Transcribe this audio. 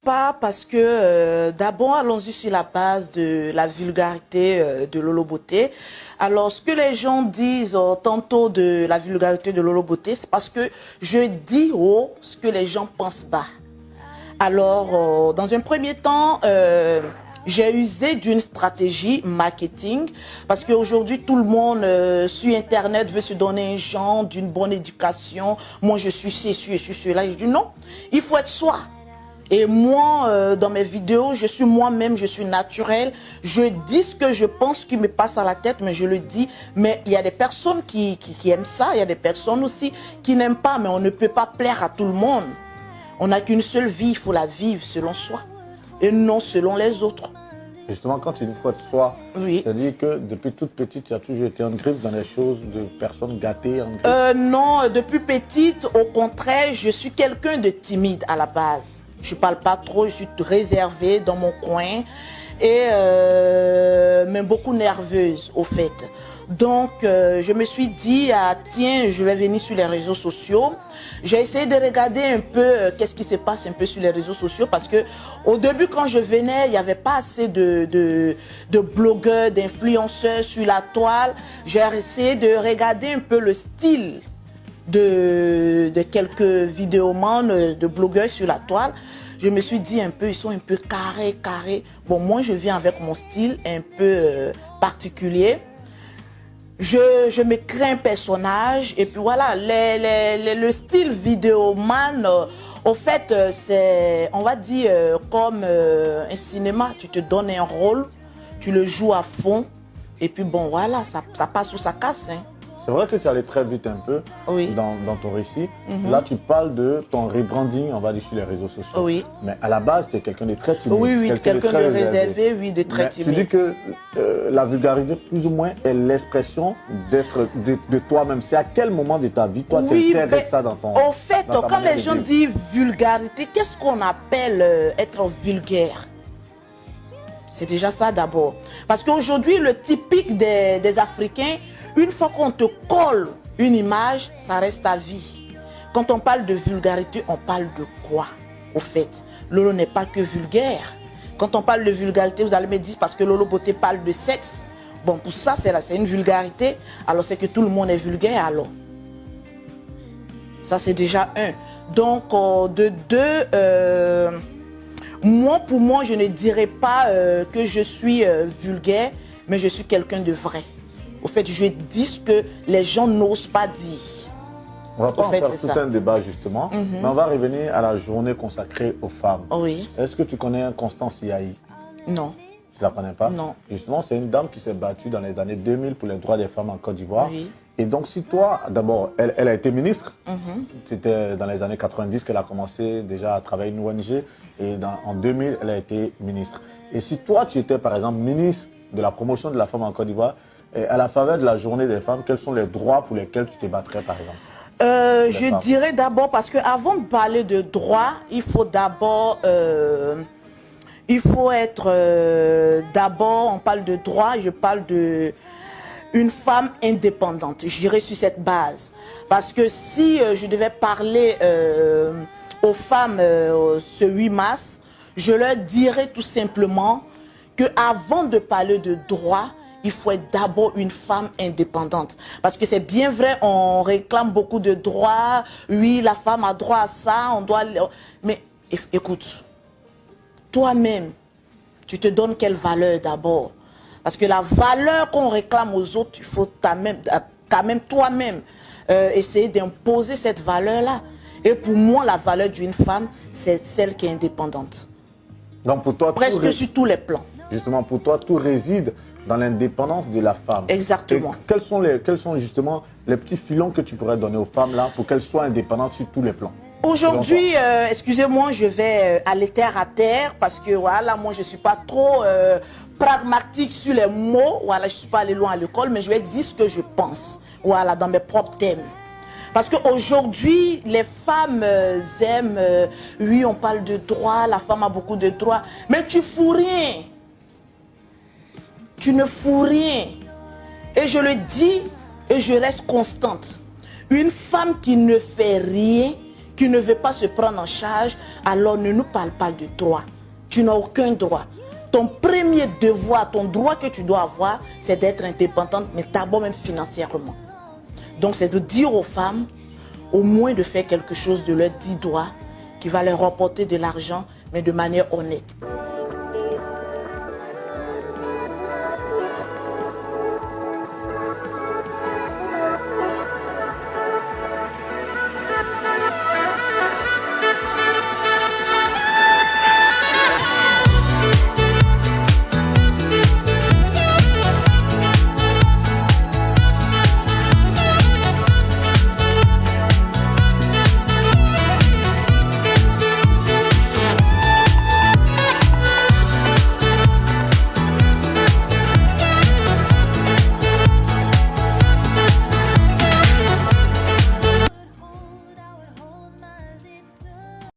pas parce que d'abord allons-y sur la base de la vulgarité de Lolo Beauté. Alors ce que les gens disent tantôt de la vulgarité de Lolo Beauté, c'est parce que je dis haut ce que les gens pensent bas. Alors dans un premier temps, j'ai usé d'une stratégie marketing parce qu'aujourd'hui tout le monde sur internet veut se donner un genre d'une bonne éducation. Moi je suis ceci, je suis cela. Et je dis non, il faut être soi. Et moi, dans mes vidéos, je suis moi-même, je suis naturelle. Je dis ce que je pense qui me passe à la tête, mais je le dis. Mais il y a des personnes qui aiment ça, il y a des personnes aussi qui n'aiment pas, mais on ne peut pas plaire à tout le monde. On n'a qu'une seule vie, il faut la vivre selon soi et non selon les autres. Justement, quand tu dis faut être soi, oui. C'est-à-dire que depuis toute petite, tu as toujours été en griffe dans les choses de personnes gâtées en griffe? Non, depuis petite, au contraire, je suis quelqu'un de timide à la base. Je ne parle pas trop, je suis réservée dans mon coin et mais beaucoup nerveuse au fait. Donc je me suis dit, ah, tiens, je vais venir sur les réseaux sociaux. J'ai essayé de regarder un peu qu'est-ce qui se passe un peu sur les réseaux sociaux parce que au début quand je venais, il n'y avait pas assez de blogueurs, d'influenceurs sur la toile. J'ai essayé de regarder un peu le style de quelques vidéomans, de blogueurs sur la toile. Je me suis dit un peu, ils sont un peu carrés. Bon, moi, je viens avec mon style un peu particulier. Je me crée un personnage et puis voilà, le style vidéoman, au fait, c'est, on va dire, comme un cinéma. Tu te donnes un rôle, tu le joues à fond et puis bon, voilà, ça passe ou ça casse, hein. C'est vrai que tu allais très vite un peu oui. dans ton récit. Là, tu parles de ton rebranding, on va dire, sur les réseaux sociaux. Oui. Mais à la base, tu es quelqu'un de très timide. Oui, quelqu'un de réservé, oui, de très timide. Tu dis que la vulgarité, plus ou moins, est l'expression d'être de toi-même. C'est à quel moment de ta vie, toi, tu intègres ça dans ton... Au fait, quand les gens disent vulgarité, qu'est-ce qu'on appelle être vulgaire? C'est déjà ça d'abord. Parce qu'aujourd'hui, le typique des Africains, une fois qu'on te colle une image, ça reste à vie. Quand on parle de vulgarité, on parle de quoi, au fait? Lolo n'est pas que vulgaire. Quand on parle de vulgarité, vous allez me dire, parce que Lolo Beauté parle de sexe. Bon, pour ça, c'est une vulgarité. Alors, c'est que tout le monde est vulgaire, alors. Ça, c'est déjà un. Donc, de deux... moi, pour moi, je ne dirais pas que je suis vulgaire, mais je suis quelqu'un de vrai. Au fait, je dis ce que les gens n'osent pas dire. On va pas en faire tout un débat, justement, mais on va revenir à la journée consacrée aux femmes. Oui. Est-ce que tu connais Constance Yahi? Non. Tu la connais pas? Non. Justement, c'est une dame qui s'est battue dans les années 2000 pour les droits des femmes en Côte d'Ivoire. Oui. Et donc, si toi, d'abord, elle a été ministre. C'était dans les années 90 qu'elle a commencé déjà à travailler une ONG. Et en 2000, elle a été ministre. Et si toi, tu étais, par exemple, ministre de la promotion de la femme en Côte d'Ivoire, à la faveur de la journée des femmes, quels sont les droits pour lesquels tu te battrais, par exemple? Je dirais d'abord, parce qu'avant de parler de droits, il faut d'abord... il faut être... d'abord, on parle de droits, je parle de... une femme indépendante, j'irai sur cette base. Parce que si je devais parler aux femmes ce 8 mars, je leur dirais tout simplement qu'avant de parler de droits, il faut être d'abord une femme indépendante. Parce que c'est bien vrai, on réclame beaucoup de droits. Oui, la femme a droit à ça, on doit... Mais écoute, toi-même, tu te donnes quelle valeur d'abord? Parce que la valeur qu'on réclame aux autres, il faut quand même toi-même essayer d'imposer cette valeur-là. Et pour moi, la valeur d'une femme, c'est celle qui est indépendante. Donc pour toi, presque sur tous les plans. Justement, pour toi, tout réside dans l'indépendance de la femme. Exactement. Et quels sont justement les petits filons que tu pourrais donner aux femmes là pour qu'elles soient indépendantes sur tous les plans? Aujourd'hui, excusez-moi, je vais aller terre à terre parce que voilà, moi je ne suis pas trop pragmatique sur les mots. Voilà, je ne suis pas allé loin à l'école, mais je vais dire ce que je pense. Voilà, dans mes propres thèmes. Parce qu'aujourd'hui, les femmes aiment, oui, on parle de droits, la femme a beaucoup de droits, mais tu fous rien. Tu ne fous rien. Et je le dis et je reste constante. Une femme qui ne fait rien, qui ne veut pas se prendre en charge, alors ne nous parle pas de droit. Tu n'as aucun droit. Ton premier devoir, ton droit que tu dois avoir, c'est d'être indépendante, mais d'abord même financièrement. Donc c'est de dire aux femmes, au moins de faire quelque chose de leurs 10 doigts, qui va leur rapporter de l'argent, mais de manière honnête.